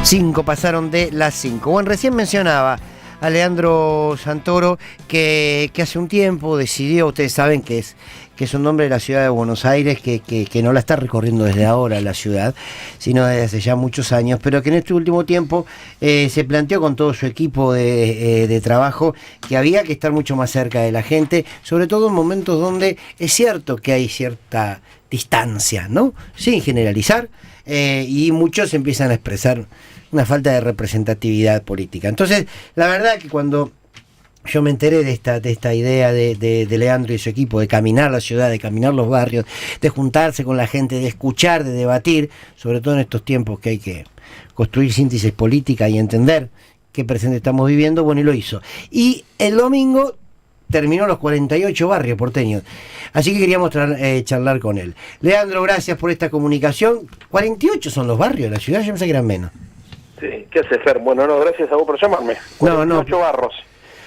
5 pasaron de las 5. Bueno, recién mencionaba a Leandro Santoro que hace un tiempo decidió, ustedes saben que es un hombre de la ciudad de Buenos Aires, que no la está recorriendo desde ahora la ciudad, sino desde hace ya muchos años, pero que en este último tiempo se planteó con todo su equipo de trabajo que había que estar mucho más cerca de la gente, sobre todo en momentos donde es cierto que hay cierta distancia, ¿no? Sin generalizar, y muchos empiezan a expresar una falta de representatividad política. Entonces, la verdad que cuando yo me enteré de esta idea de Leandro y su equipo, de caminar la ciudad, de caminar los barrios, de juntarse con la gente, de escuchar, de debatir, sobre todo en estos tiempos que hay que construir síntesis política y entender qué presente estamos viviendo, bueno, y lo hizo. Y el domingo terminó los 48 barrios porteños, así que queríamos charlar con él. Leandro, gracias por esta comunicación. 48 son los barrios de la ciudad, yo pensé que eran menos. Sí, ¿qué hace, Fer? Bueno, no, gracias a vos por llamarme. 48 barros.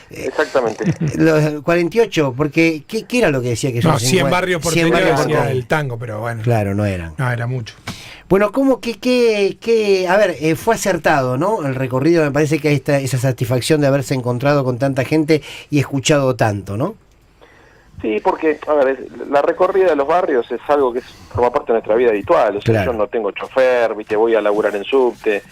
Exactamente. Los 48, porque ¿qué era lo que decía que son? No, 100 barrios por decía el tango, pero bueno. Claro, no eran. No, era mucho. Bueno, ¿cómo a ver, fue acertado, ¿no? El recorrido, me parece que hay esa satisfacción de haberse encontrado con tanta gente y escuchado tanto, ¿no? Sí, porque, a ver, la recorrida de los barrios es algo que forma parte de nuestra vida habitual. O sea, claro, yo no tengo chofer, ¿viste? Voy a laburar en subte,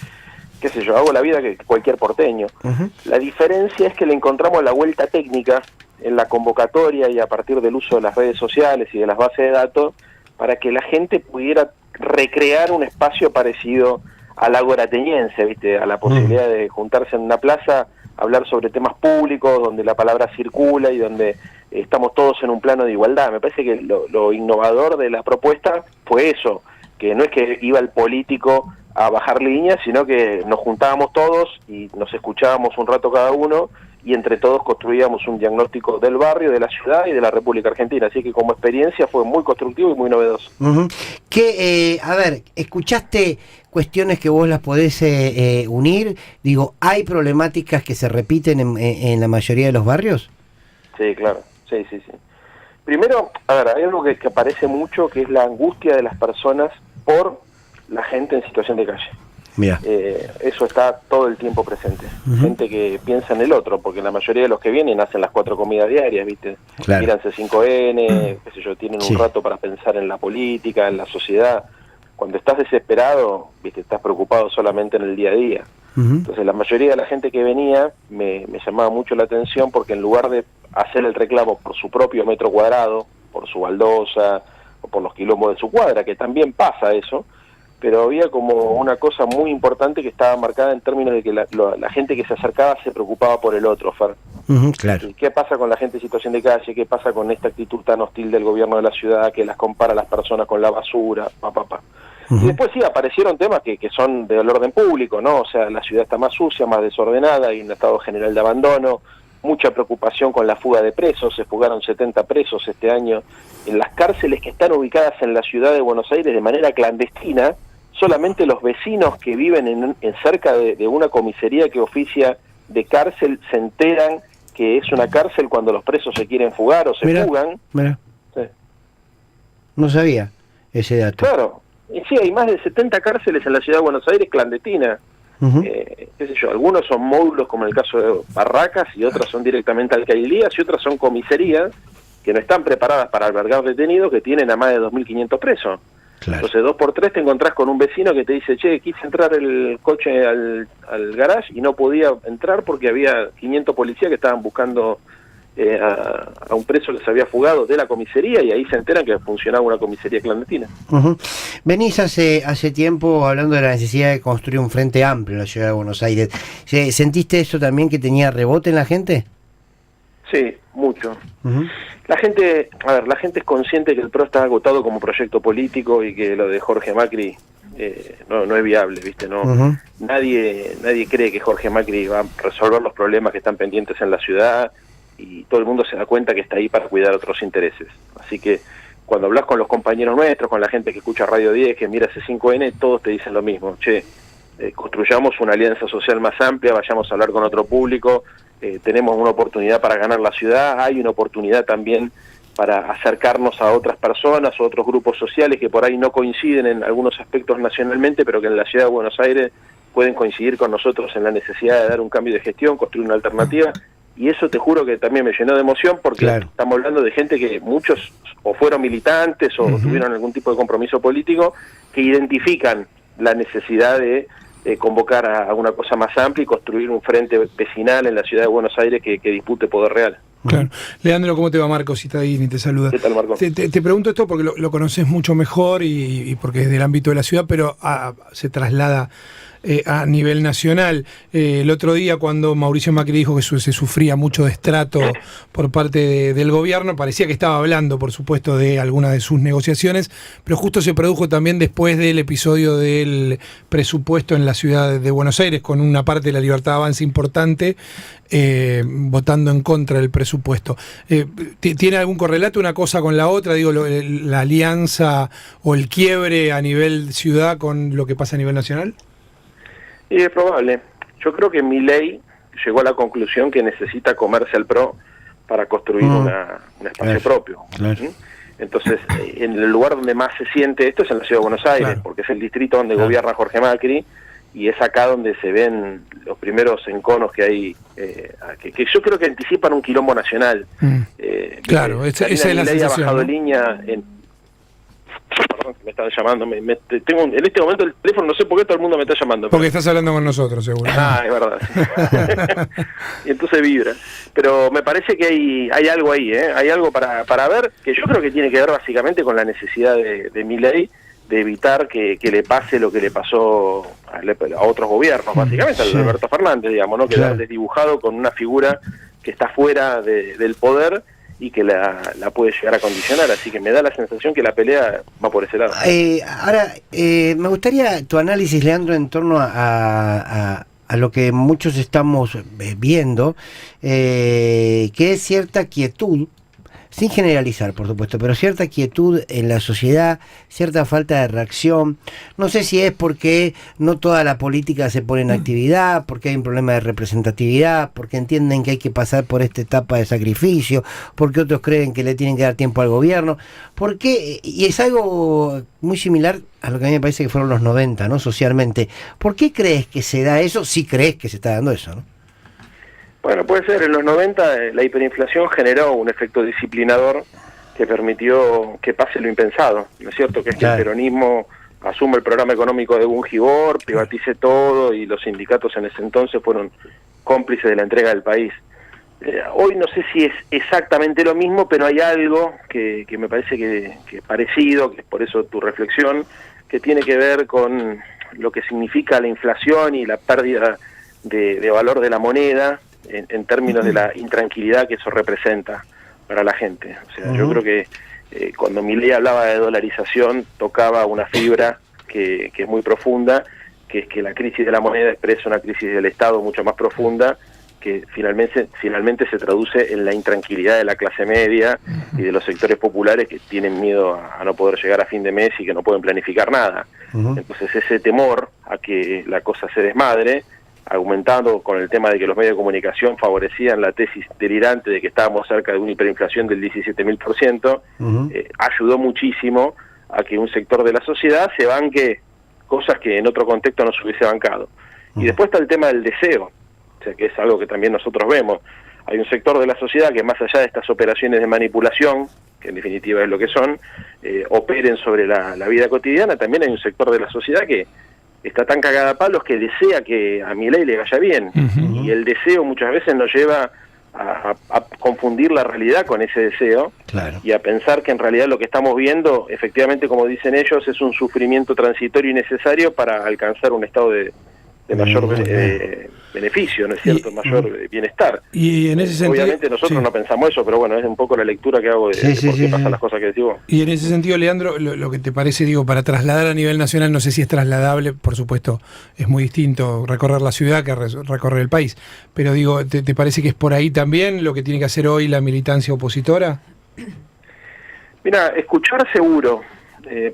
qué sé yo, hago la vida que cualquier porteño. Uh-huh. La diferencia es que le encontramos la vuelta técnica en la convocatoria y a partir del uso de las redes sociales y de las bases de datos para que la gente pudiera recrear un espacio parecido al ágora ateniense, ¿viste? A la posibilidad de juntarse en una plaza, hablar sobre temas públicos, donde la palabra circula y donde estamos todos en un plano de igualdad. Me parece que lo innovador de la propuesta fue eso, que no es que iba el político a bajar líneas, sino que nos juntábamos todos y nos escuchábamos un rato cada uno y entre todos construíamos un diagnóstico del barrio, de la ciudad y de la República Argentina. Así que como experiencia fue muy constructivo y muy novedoso. Uh-huh. A ver, ¿escuchaste cuestiones que vos las podés unir? Digo, ¿hay problemáticas que se repiten en la mayoría de los barrios? Sí, claro. Sí. Primero, a ver, hay algo que aparece mucho, que es la angustia de las personas por la gente en situación de calle. Mira. Eso está todo el tiempo presente. Uh-huh. Gente que piensa en el otro, porque la mayoría de los que vienen hacen las 4 comidas diarias, ¿viste? Claro. Miran C5N, qué sé yo, tienen un rato para pensar en la política, en la sociedad. Cuando estás desesperado, ¿viste? Estás preocupado solamente en el día a día. Uh-huh. Entonces la mayoría de la gente que venía me llamaba mucho la atención porque en lugar de hacer el reclamo por su propio metro cuadrado, por su baldosa o por los quilombos de su cuadra, que también pasa eso, pero había como una cosa muy importante que estaba marcada en términos de que la gente que se acercaba se preocupaba por el otro, Fer. Uh-huh, claro. ¿Qué pasa con la gente en situación de calle? ¿Qué pasa con esta actitud tan hostil del gobierno de la ciudad que las compara a las personas con la basura? Uh-huh. Y después sí, aparecieron temas que son del orden público, ¿no? O sea, la ciudad está más sucia, más desordenada, hay un estado general de abandono, mucha preocupación con la fuga de presos, se fugaron 70 presos este año. En las cárceles que están ubicadas en la ciudad de Buenos Aires de manera clandestina, solamente los vecinos que viven en cerca de una comisaría que oficia de cárcel se enteran que es una cárcel cuando los presos se quieren fugar o se fugan. Mira. Sí. No sabía ese dato. Claro. Y sí, hay más de 70 cárceles en la ciudad de Buenos Aires clandestinas. Uh-huh. Qué sé yo, algunos son módulos como en el caso de barracas y otros son directamente alcaldías y otras son comisarías que no están preparadas para albergar detenidos que tienen a más de 2.500 presos. Claro. Entonces 2x3 te encontrás con un vecino que te dice, che, quise entrar el coche al garage y no podía entrar porque había 500 policías que estaban buscando a un preso que se había fugado de la comisaría y ahí se enteran que funcionaba una comisaría clandestina. Uh-huh. Venís hace tiempo hablando de la necesidad de construir un frente amplio en la ciudad de Buenos Aires. ¿Sentiste eso también que tenía rebote en la gente? Sí, mucho. Uh-huh. La gente es consciente que el PRO está agotado como proyecto político y que lo de Jorge Macri no es viable, ¿viste? No, uh-huh. Nadie cree que Jorge Macri va a resolver los problemas que están pendientes en la ciudad y todo el mundo se da cuenta que está ahí para cuidar otros intereses. Así que cuando hablas con los compañeros nuestros, con la gente que escucha Radio 10, que mira C5N, todos te dicen lo mismo. Che, construyamos una alianza social más amplia, vayamos a hablar con otro público, tenemos una oportunidad para ganar la ciudad, hay una oportunidad también para acercarnos a otras personas o otros grupos sociales que por ahí no coinciden en algunos aspectos nacionalmente, pero que en la ciudad de Buenos Aires pueden coincidir con nosotros en la necesidad de dar un cambio de gestión, construir una alternativa, y eso te juro que también me llenó de emoción, porque estamos hablando de gente que muchos o fueron militantes o tuvieron algún tipo de compromiso político, que identifican la necesidad de convocar a una cosa más amplia y construir un frente vecinal en la ciudad de Buenos Aires que dispute poder real. Claro. Leandro, ¿cómo te va? Marcos Citadini te saluda. ¿Qué tal, Marcos? Te pregunto esto porque lo conoces mucho mejor y porque es del ámbito de la ciudad, pero se traslada a nivel nacional. El otro día, cuando Mauricio Macri dijo que se sufría mucho destrato por parte del gobierno, parecía que estaba hablando, por supuesto, de alguna de sus negociaciones, pero justo se produjo también después del episodio del presupuesto en la ciudad de Buenos Aires, con una parte de la Libertad Avanza importante votando en contra del presupuesto. ¿Tiene algún correlato una cosa con la otra? Digo, la alianza o el quiebre a nivel ciudad con lo que pasa a nivel nacional. Y es probable. Yo creo que Milei llegó a la conclusión que necesita comerse al PRO para construir un espacio propio. Claro. Entonces, en el lugar donde más se siente esto es en la ciudad de Buenos Aires, porque es el distrito donde gobierna Jorge Macri, y es acá donde se ven los primeros enconos que hay, que yo creo que anticipan un quilombo nacional. Claro, esa es la sensación. Ha bajado línea Perdón, que me están llamando. Tengo en este momento el teléfono, no sé por qué todo el mundo me está llamando. Porque estás hablando con nosotros, seguro. Es verdad. Y entonces vibra. Pero me parece que hay algo ahí, hay algo para ver, que yo creo que tiene que ver básicamente con la necesidad de Milei de evitar que le pase lo que le pasó a otros gobiernos, básicamente, al Alberto Fernández, digamos, ¿no? Quedar desdibujado con una figura que está fuera del poder y que la puede llegar a condicionar, así que me da la sensación que la pelea va por ese lado. Ahora, me gustaría tu análisis, Leandro, en torno a lo que muchos estamos viendo, que es cierta quietud, sin generalizar, por supuesto, pero cierta quietud en la sociedad, cierta falta de reacción. No sé si es porque no toda la política se pone en actividad, porque hay un problema de representatividad, porque entienden que hay que pasar por esta etapa de sacrificio, porque otros creen que le tienen que dar tiempo al gobierno. Porque, y es algo muy similar a lo que a mí me parece que fueron los 90, ¿no? Socialmente. ¿Por qué crees que se da eso? Si crees que se está dando eso, ¿no? Bueno, puede ser. En los 90 la hiperinflación generó un efecto disciplinador que permitió que pase lo impensado, ¿no es cierto? Que es que el peronismo asume el programa económico de Bungibor, privatice todo, y los sindicatos en ese entonces fueron cómplices de la entrega del país. Hoy no sé si es exactamente lo mismo, pero hay algo que me parece que es parecido, que es por eso tu reflexión, que tiene que ver con lo que significa la inflación y la pérdida de valor de la moneda, en términos de la intranquilidad que eso representa para la gente. O sea, yo creo que cuando Milei hablaba de dolarización, tocaba una fibra que es muy profunda, que es que la crisis de la moneda expresa una crisis del Estado mucho más profunda, que finalmente se traduce en la intranquilidad de la clase media y de los sectores populares que tienen miedo a no poder llegar a fin de mes y que no pueden planificar nada. Entonces ese temor a que la cosa se desmadre, aumentando con el tema de que los medios de comunicación favorecían la tesis delirante de que estábamos cerca de una hiperinflación del 17.000%, ayudó muchísimo a que un sector de la sociedad se banque cosas que en otro contexto no se hubiese bancado. Y después está el tema del deseo, o sea, que es algo que también nosotros vemos. Hay un sector de la sociedad que, más allá de estas operaciones de manipulación, que en definitiva es lo que son, operen sobre la vida cotidiana, también hay un sector de la sociedad que está tan cagada a palos que desea que a Milei le vaya bien. Y el deseo muchas veces nos lleva a confundir la realidad con ese deseo, y a pensar que en realidad lo que estamos viendo, efectivamente, como dicen ellos, es un sufrimiento transitorio y necesario para alcanzar un estado de mayor beneficio, ¿no es cierto? Mayor bienestar. Y en ese sentido, obviamente nosotros no pensamos eso, pero bueno, es un poco la lectura que hago de por qué pasan las cosas que decís vos. Y en ese sentido, Leandro, lo que te parece, digo, para trasladar a nivel nacional, no sé si es trasladable, por supuesto, es muy distinto recorrer la ciudad que recorrer el país, pero digo, ¿te parece que es por ahí también lo que tiene que hacer hoy la militancia opositora? Mira, escuchar seguro,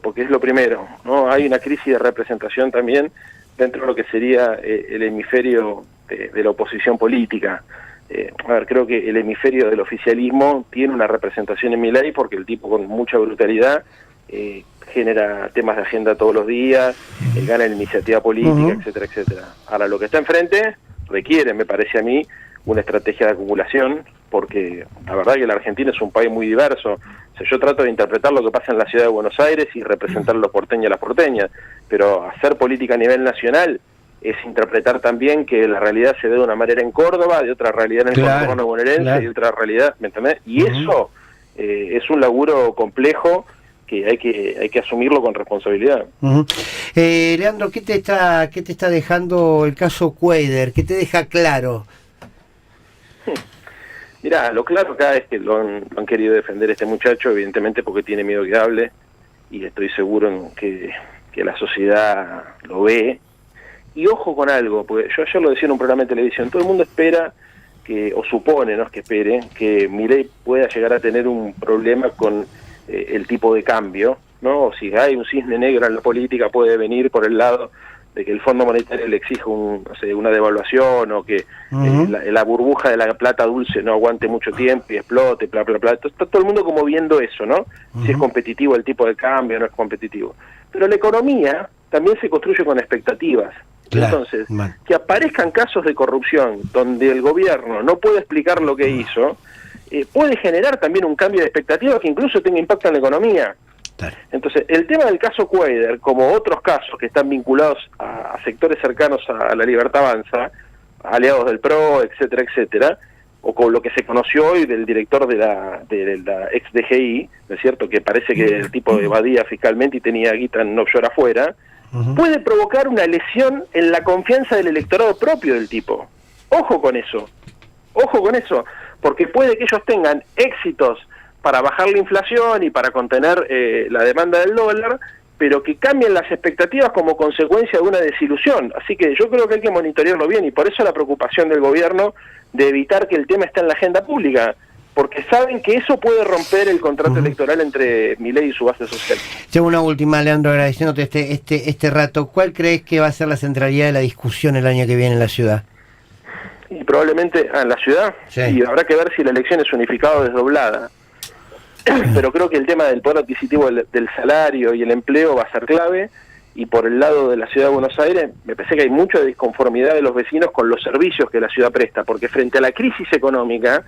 porque es lo primero, ¿no? Hay una crisis de representación también dentro de lo que sería el hemisferio de la oposición política. Creo que el hemisferio del oficialismo tiene una representación en Milei porque el tipo, con mucha brutalidad, genera temas de agenda todos los días, gana en iniciativa política, etcétera, etcétera. Ahora, lo que está enfrente requiere, me parece a mí, una estrategia de acumulación, porque la verdad que la Argentina es un país muy diverso. O sea, yo trato de interpretar lo que pasa en la ciudad de Buenos Aires y representar a los porteños y a las porteñas, pero hacer política a nivel nacional es interpretar también que la realidad se ve de una manera en Córdoba, de otra realidad en el contorno bonaerense, y de otra realidad, ¿me entendés? Y eso es un laburo complejo que hay que asumirlo con responsabilidad. Leandro, ¿qué te está dejando el caso Cuéllar? ¿Qué te deja claro? Mirá, lo claro acá es que lo han querido defender este muchacho, evidentemente porque tiene miedo que hable, y estoy seguro en que la sociedad lo ve. Y ojo con algo, porque yo ayer lo decía en un programa de televisión, todo el mundo espera o supone, no es que espere, que Milei pueda llegar a tener un problema con el tipo de cambio, ¿no? O si hay un cisne negro en la política, puede venir por el lado de que el Fondo Monetario le exija una devaluación, o que la burbuja de la plata dulce no aguante mucho tiempo y explote, bla, bla, bla. Está todo el mundo como viendo eso, ¿no? Si es competitivo el tipo de cambio, no es competitivo. Pero la economía también se construye con expectativas. Claro. Entonces, que aparezcan casos de corrupción donde el gobierno no puede explicar lo que hizo, puede generar también un cambio de expectativas que incluso tenga impacto en la economía. Claro. Entonces, el tema del caso Cuéllar, como otros casos que están vinculados a sectores cercanos a la Libertad Avanza, aliados del PRO, etcétera, etcétera, o con lo que se conoció hoy del director de la ex DGI, ¿no es cierto?, que parece que el tipo evadía fiscalmente y tenía guita en offshore afuera, puede provocar una lesión en la confianza del electorado propio del tipo. Ojo con eso, porque puede que ellos tengan éxitos para bajar la inflación y para contener la demanda del dólar, pero que cambien las expectativas como consecuencia de una desilusión. Así que yo creo que hay que monitorearlo bien, y por eso la preocupación del gobierno de evitar que el tema esté en la agenda pública, porque saben que eso puede romper el contrato electoral entre Milei y su base social. Tengo una última, Leandro, agradeciéndote este rato. ¿Cuál crees que va a ser la centralidad de la discusión el año que viene en la ciudad? Y probablemente en la ciudad, y habrá que ver si la elección es unificada o desdoblada. Pero creo que el tema del poder adquisitivo del salario y el empleo va a ser clave, y por el lado de la ciudad de Buenos Aires me parece que hay mucha disconformidad de los vecinos con los servicios que la ciudad presta, porque frente a la crisis económica,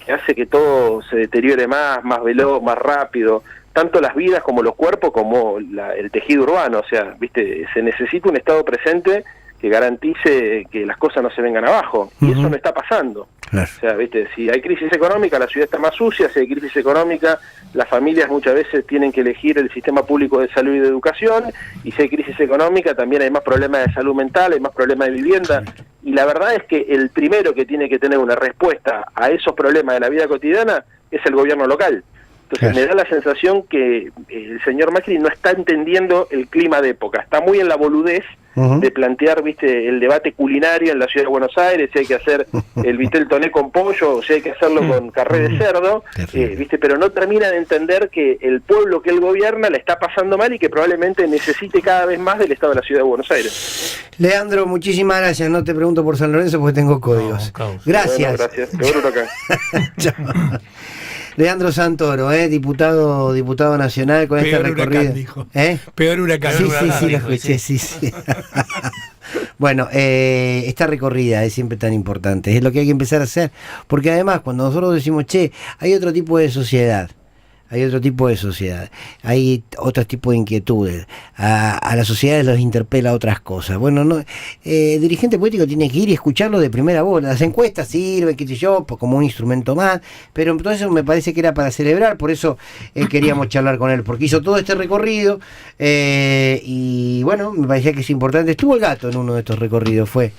que hace que todo se deteriore más veloz, más rápido, tanto las vidas como los cuerpos, como el tejido urbano, o sea, viste, se necesita un Estado presente que garantice que las cosas no se vengan abajo, y eso no está pasando. Claro. O sea, viste, si hay crisis económica, la ciudad está más sucia. Si hay crisis económica, las familias muchas veces tienen que elegir el sistema público de salud y de educación, y si hay crisis económica también hay más problemas de salud mental, hay más problemas de vivienda, y la verdad es que el primero que tiene que tener una respuesta a esos problemas de la vida cotidiana es el gobierno local. Entonces me da la sensación que el señor Macri no está entendiendo el clima de época, está muy en la boludez de plantear, viste, el debate culinario en la ciudad de Buenos Aires, si hay que hacer el vitel toné con pollo o si hay que hacerlo con carré de cerdo, viste, pero no termina de entender que el pueblo que él gobierna la está pasando mal y que probablemente necesite cada vez más del Estado de la ciudad de Buenos Aires. Leandro, muchísimas gracias. No te pregunto por San Lorenzo porque tengo códigos. Gracias. Bueno, gracias. Seguro acá. Chao. Leandro Santoro, diputado nacional con peor este recorrido. Huracán, dijo. Peor huracán. Sí, lo escuché, sí. Bueno, esta recorrida es siempre tan importante, es lo que hay que empezar a hacer, porque además cuando nosotros decimos, hay otro tipo de sociedad, hay otro tipo de inquietudes, a la sociedad los interpela otras cosas. Bueno, dirigente político tiene que ir y escucharlo de primera voz. Las encuestas sirven, qué sé yo, como un instrumento más, pero entonces me parece que era para celebrar, por eso queríamos charlar con él, porque hizo todo este recorrido, y bueno, me parecía que es importante. Estuvo el gato en uno de estos recorridos, fue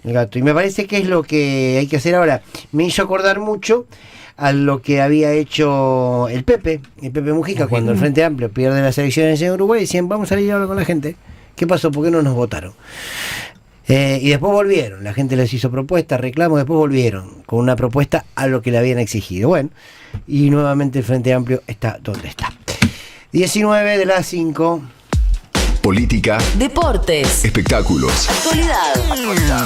el gato, y me parece que es lo que hay que hacer ahora. Me hizo acordar mucho a lo que había hecho el Pepe Mujica, cuando el Frente Amplio pierde las elecciones en Uruguay, decían, vamos a salir a hablar con la gente. ¿Qué pasó? ¿Por qué no nos votaron? Y después volvieron, la gente les hizo propuestas, reclamos, después volvieron con una propuesta a lo que le habían exigido. Bueno, y nuevamente el Frente Amplio está donde está. 19 de las 5. Política, deportes, espectáculos, actualidad.